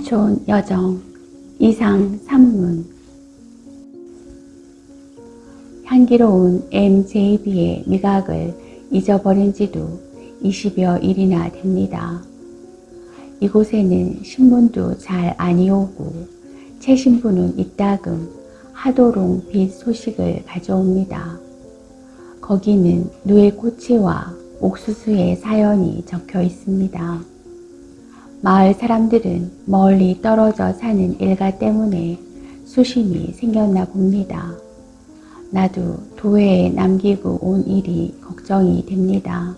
삼촌 여정 이상 산문. 향기로운 MJB의 미각을 잊어버린 지도 20여 일이나 됩니다. 이곳에는 신문도 잘 아니 오고 최신부는 이따금 하도롱 빛 소식을 가져옵니다. 거기는 누에꼬치와 옥수수의 사연이 적혀 있습니다. 마을 사람들은 멀리 떨어져 사는 일가 때문에 수심이 생겼나 봅니다. 나도 도회에 남기고 온 일이 걱정이 됩니다.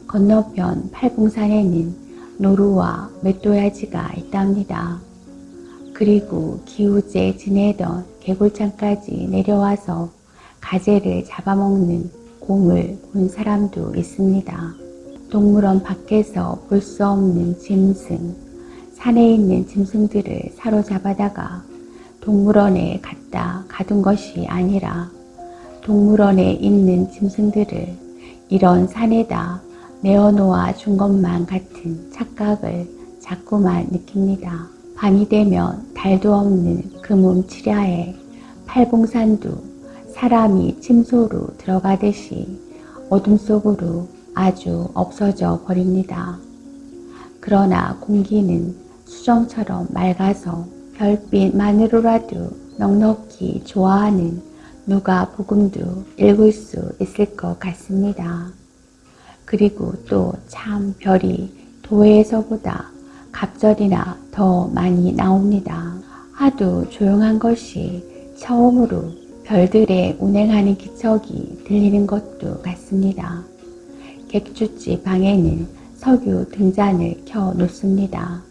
건너편 팔봉산에는 노루와 맷도야지가 있답니다. 그리고 기우제 지내던 개골장까지 내려와서 가재를 잡아먹는 곰을 본 사람도 있습니다. 동물원 밖에서 볼 수 없는 짐승, 산에 있는 짐승들을 사로잡아다가 동물원에 갖다 가둔 것이 아니라 동물원에 있는 짐승들을 이런 산에다 내어놓아 준 것만 같은 착각을 자꾸만 느낍니다. 밤이 되면 달도 없는 금음치랴에 팔봉산도 사람이 침소로 들어가듯이 어둠 속으로 아주 없어져 버립니다. 그러나 공기는 수정처럼 맑아서 별빛만으로라도 넉넉히 좋아하는 누가복음도 읽을 수 있을 것 같습니다. 그리고 또 참 별이 도회에서보다 갑절이나 더 많이 나옵니다. 하도 조용한 것이 처음으로 별들의 운행하는 기척이 들리는 것도 같습니다. 객주집 방에는 석유 등잔을 켜 놓습니다.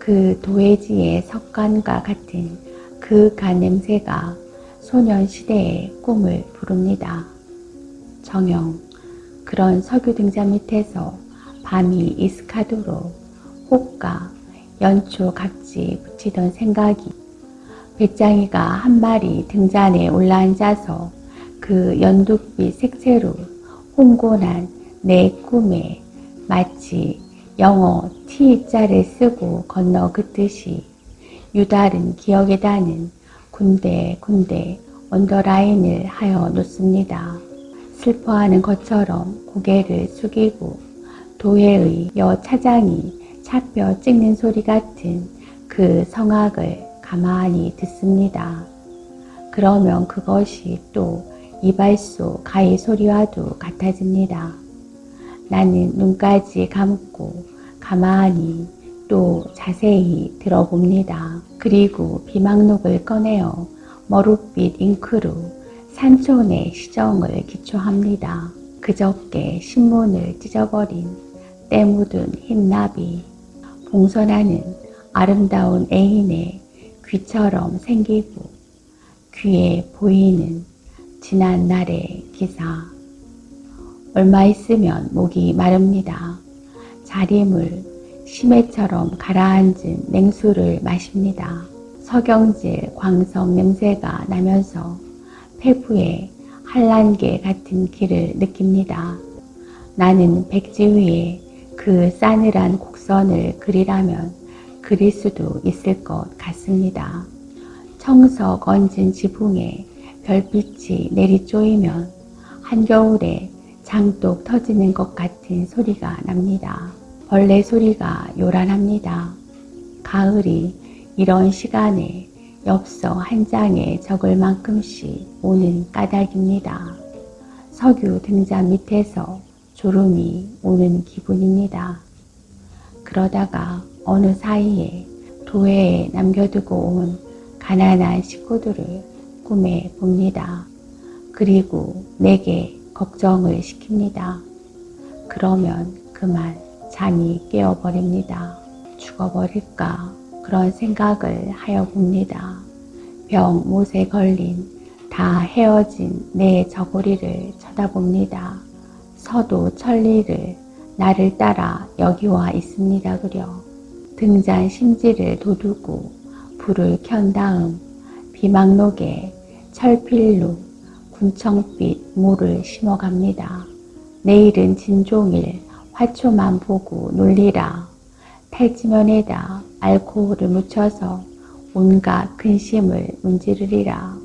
그 도회지의 석간과 같은 그윽한 냄새가 소년시대의 꿈을 부릅니다. 정영, 그런 석유 등잔 밑에서 밤이 이슥하도록 혹과 연초 각지 붙이던 생각이 배짱이가 한 마리 등잔에 올라앉아서 그 연두빛 색채로 홍곤한 내 꿈에 마치 영어 T자를 쓰고 건너 긋듯이 유달은 기억에다는 군데 언더라인을 하여 놓습니다. 슬퍼하는 것처럼 고개를 숙이고 도회의 여 차장이 차뼈 찍는 소리 같은 그 성악을 가만히 듣습니다. 그러면 그것이 또 이발소 가위 소리와도 같아집니다. 나는 눈까지 감고 가만히 또 자세히 들어봅니다. 그리고 비망록을 꺼내어 머릿빛 잉크로 삼촌의 시정을 기초합니다. 그저께 신문을 찢어버린 때 묻은 흰나비, 봉선하는 아름다운 애인의 귀처럼 생기고 귀에 보이는 지난 날의 기사. 얼마 있으면 목이 마릅니다. 자림을 심해처럼 가라앉은 냉수를 마십니다. 석영질 광석 냄새가 나면서 폐부에 한란개 같은 기를 느낍니다. 나는 백지 위에 그 싸늘한 곡선을 그리라면 그릴 수도 있을 것 같습니다. 청석 얹은 지붕에 별빛이 내리쪼이면 한겨울에 장독 터지는 것 같은 소리가 납니다. 벌레 소리가 요란합니다. 가을이 이런 시간에 엽서 한 장에 적을 만큼씩 오는 까닭입니다. 석유 등잔 밑에서 졸음이 오는 기분입니다. 그러다가 어느 사이에 도회에 남겨두고 온 가난한 식구들을 꿈에 봅니다. 그리고 내게 걱정을 시킵니다. 그러면 그만 잠이 깨어버립니다. 죽어버릴까 그런 생각을 하여 봅니다. 병 못에 걸린 다 헤어진 내 저고리를 쳐다봅니다. 서도 천리를 나를 따라 여기 와 있습니다 그려. 등잔 심지를 돋우고 불을 켠 다음 비망록에 철필로 군청빛 모를 심어갑니다. 내일은 진종일 화초만 보고 놀리라. 탈지면에다 알코올을 묻혀서 온갖 근심을 문지르리라.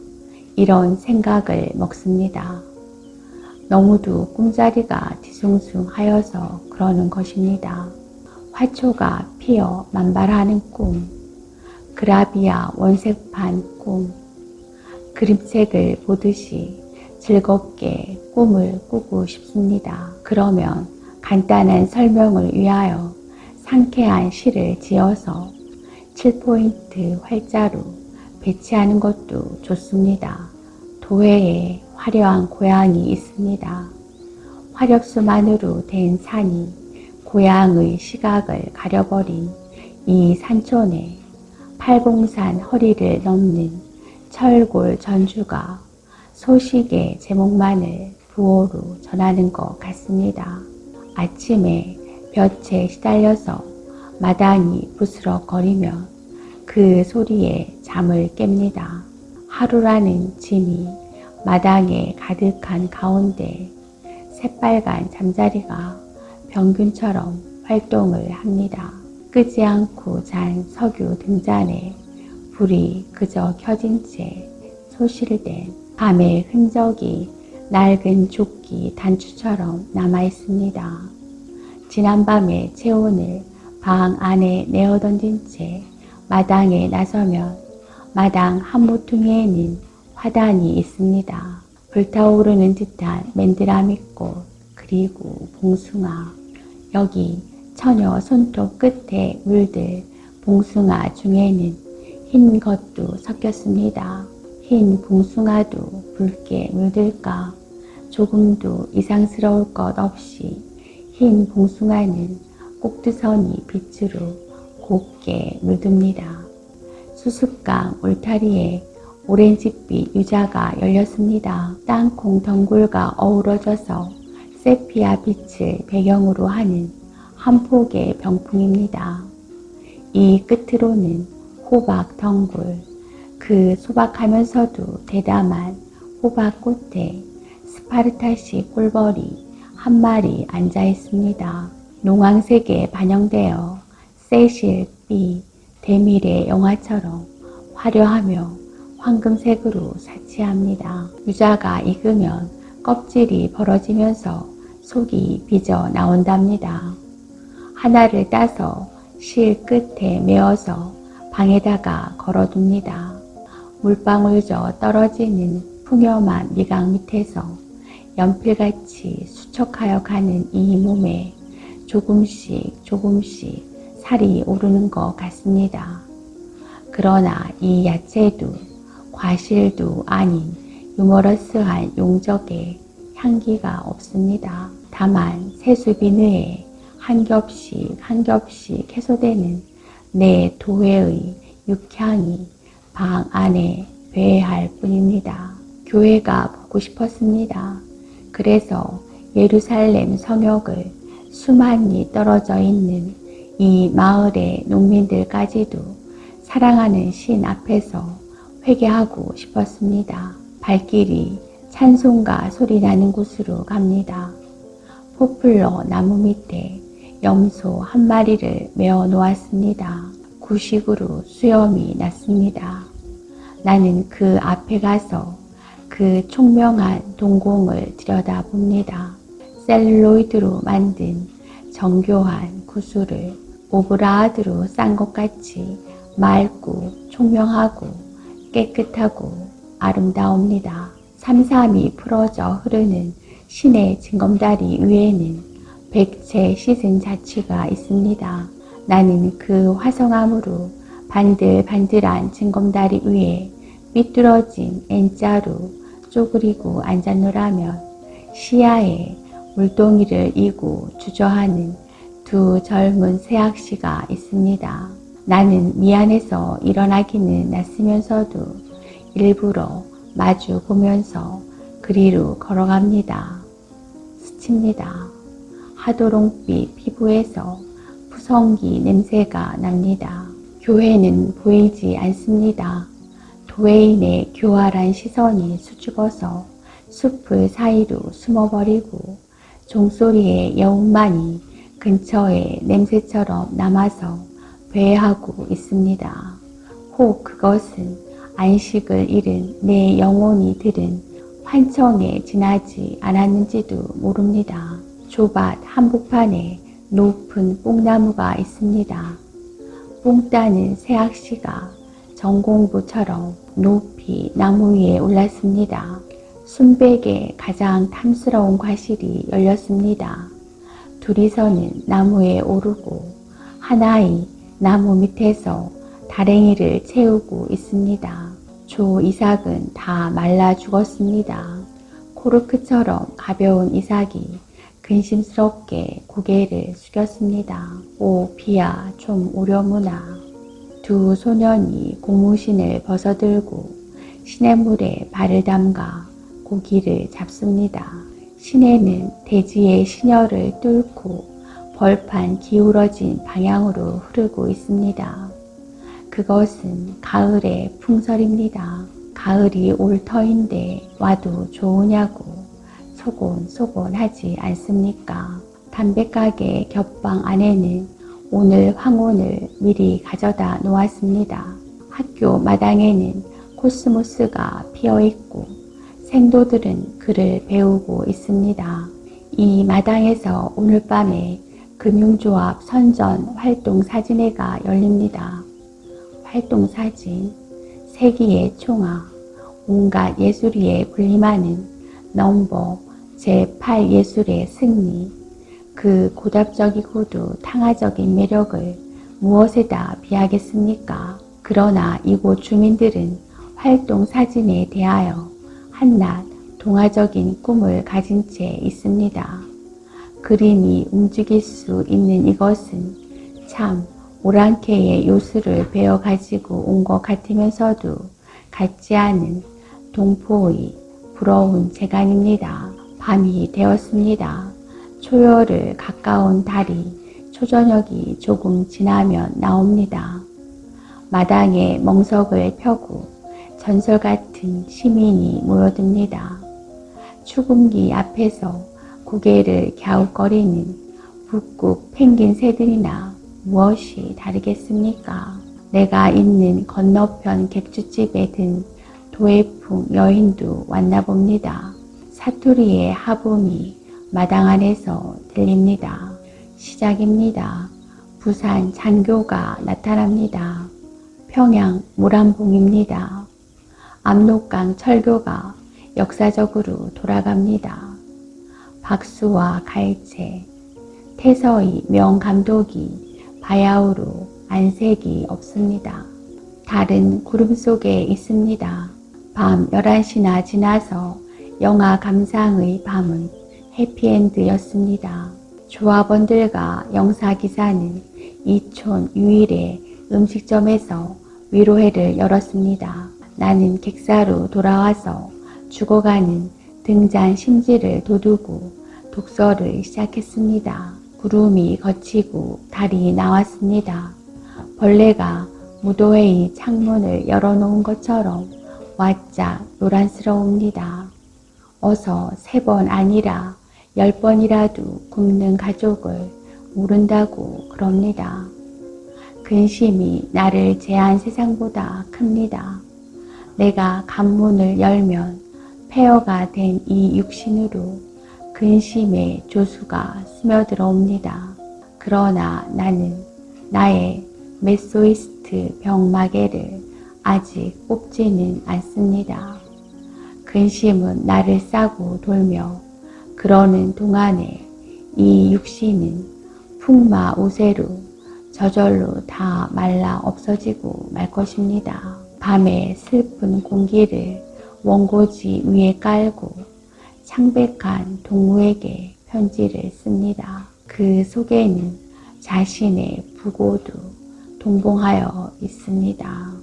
이런 생각을 먹습니다. 너무도 꿈자리가 뒤숭숭하여서 그러는 것입니다. 화초가 피어 만발하는 꿈, 그라비아 원색판 꿈, 그림책을 보듯이 즐겁게 꿈을 꾸고 싶습니다. 그러면 간단한 설명을 위하여 상쾌한 시를 지어서 7포인트 활자로 배치하는 것도 좋습니다. 도회에 화려한 고향이 있습니다. 화력수만으로 된 산이 고향의 시각을 가려버린 이 산촌에 팔봉산 허리를 넘는 철골 전주가 소식의 제목만을 부호로 전하는 것 같습니다. 아침에 볕에 시달려서 마당이 부스럭거리며 그 소리에 잠을 깹니다. 하루라는 짐이 마당에 가득한 가운데 새빨간 잠자리가 병균처럼 활동을 합니다. 끄지 않고 잔 석유 등잔에 불이 그저 켜진 채 소실된 밤의 흔적이 낡은 조끼 단추처럼 남아있습니다. 지난밤의 체온을 방 안에 내어던진 채 마당에 나서면 마당 한 모퉁이에는 화단이 있습니다. 불타오르는 듯한 맨드라미꽃 그리고 봉숭아. 여기 처녀 손톱 끝에 물들 봉숭아 중에는 흰 것도 섞였습니다. 흰 봉숭아도 붉게 물들까? 조금도 이상스러울 것 없이 흰 봉숭아는 꼭두선이 빛으로 곱게 물듭니다. 수숫강 울타리에 오렌지빛 유자가 열렸습니다. 땅콩 덩굴과 어우러져서 세피아 빛을 배경으로 하는 한 폭의 병풍입니다. 이 끝으로는 호박 덩굴, 그 소박하면서도 대담한 호박꽃에 스파르타식 꿀벌이 한 마리 앉아 있습니다. 농황색에 반영되어 세실빛 대밀의 영화처럼 화려하며 황금색으로 사치합니다. 유자가 익으면 껍질이 벌어지면서 속이 빚어 나온답니다. 하나를 따서 실 끝에 메어서 방에다가 걸어둡니다. 물방울져 떨어지는 풍요만 미각 밑에서 연필같이 수척하여 가는 이 몸에 조금씩 살이 오르는 것 같습니다. 그러나 이 야채도 과실도 아닌 유머러스한 용적에 향기가 없습니다. 다만 세수비누에 한 겹씩 해소되는 내 도회의 육향이 방 안에 배회할 뿐입니다. 교회가 보고 싶었습니다. 그래서 예루살렘 성역을 수만리 떨어져 있는 이 마을의 농민들까지도 사랑하는 신 앞에서 회개하고 싶었습니다. 발길이 찬송가 소리 나는 곳으로 갑니다. 포플러 나무 밑에 염소 한 마리를 메어 놓았습니다. 구식으로 수염이 났습니다. 나는 그 앞에 가서 그 총명한 동공을 들여다봅니다. 셀룰로이드로 만든 정교한 구슬을 오브라드로 싼 것 같이 맑고 총명하고 깨끗하고 아름다웁니다. 삼삼이 풀어져 흐르는 신의 징검다리 위에는 백채 씻은 자취가 있습니다. 나는 그 화성암으로 반들반들한 징검다리 위에 삐뚤어진 N자로 쪼그리고 앉았노라면 시야에 물동이를 이고 주저하는 두 젊은 새악시가 있습니다. 나는 미안해서 일어나기는 났으면서도 일부러 마주 보면서 그리로 걸어갑니다. 스칩니다. 하도롱빛 피부에서 푸성기 냄새가 납니다. 교회는 보이지 않습니다. 도회인의 교활한 시선이 수줍어서 숲을 사이로 숨어버리고 종소리의 여운만이 근처에 냄새처럼 남아서 배회하고 있습니다. 혹 그것은 안식을 잃은 내 영혼이 들은 환청에 지나지 않았는지도 모릅니다. 조밭 한복판에 높은 뽕나무가 있습니다. 뽕 따는 새악시가 전공부처럼 높이 나무 위에 올랐습니다. 순백의 가장 탐스러운 과실이 열렸습니다. 둘이서는 나무에 오르고 하나의 나무 밑에서 다랭이를 채우고 있습니다. 조 이삭은 다 말라 죽었습니다. 코르크처럼 가벼운 이삭이 근심스럽게 고개를 숙였습니다. 오 비야 좀 오려무나. 두 소년이 고무신을 벗어들고 시냇물에 발을 담가 고기를 잡습니다. 시내는 대지의 신혈을 뚫고 벌판 기울어진 방향으로 흐르고 있습니다. 그것은 가을의 풍설입니다. 가을이 올 터인데 와도 좋으냐고 소곤소곤하지 않습니까? 담배가게 겹방 안에는 오늘 황혼을 미리 가져다 놓았습니다. 학교 마당에는 코스모스가 피어있고 생도들은 글을 배우고 있습니다. 이 마당에서 오늘 밤에 금융조합 선전 활동사진회가 열립니다. 활동사진, 세기의 총아, 온갖 예술이에 군림하는 넘버 제8예술의 승리, 그 고답적이고도 탕화적인 매력을 무엇에다 비하겠습니까? 그러나 이곳 주민들은 활동사진에 대하여 한낱 동화적인 꿈을 가진 채 있습니다. 그림이 움직일 수 있는 이것은 참 오랑캐의 요술을 배워가지고 온 것 같으면서도 같지 않은 동포의 부러운 재간입니다. 밤이 되었습니다. 초여를 가까운 달이 초저녁이 조금 지나면 나옵니다. 마당에 멍석을 펴고 전설 같은 시민이 모여듭니다. 추금기 앞에서 고개를 갸웃거리는 북극 펭귄 새들이나 무엇이 다르겠습니까? 내가 있는 건너편 객주집에 든 도예풍 여인도 왔나 봅니다. 사투리의 하붐이 마당 안에서 들립니다. 시작입니다. 부산 장교가 나타납니다. 평양 모란봉입니다. 압록강 철교가 역사적으로 돌아갑니다. 박수와 갈채, 태서의 명감독이 바야흐로 안색이 없습니다. 달은 구름 속에 있습니다. 밤 11시나 지나서 영화 감상의 밤은 해피엔드였습니다. 조합원들과 영사기사는 이촌 유일의 음식점에서 위로회를 열었습니다. 나는 객사로 돌아와서 죽어가는 등잔 심지를 돋우고 독서를 시작했습니다. 구름이 걷히고 달이 나왔습니다. 벌레가 무도회의 창문을 열어놓은 것처럼 와짝 노란스러웁니다. 어서 3번 아니라 10번이라도 굶는 가족을 모른다고 그럽니다. 근심이 나를 제한 세상보다 큽니다. 내가 관문을 열면 폐허가 된 이 육신으로 근심의 조수가 스며들어옵니다. 그러나 나는 나의 메소이스트 병마개를 아직 뽑지는 않습니다. 근심은 나를 싸고 돌며 그러는 동안에 이 육신은 풍마우세로 저절로 다 말라 없어지고 말 것입니다. 밤의 슬픈 공기를 원고지 위에 깔고 창백한 동무에게 편지를 씁니다. 그 속에는 자신의 부고도 동봉하여 있습니다.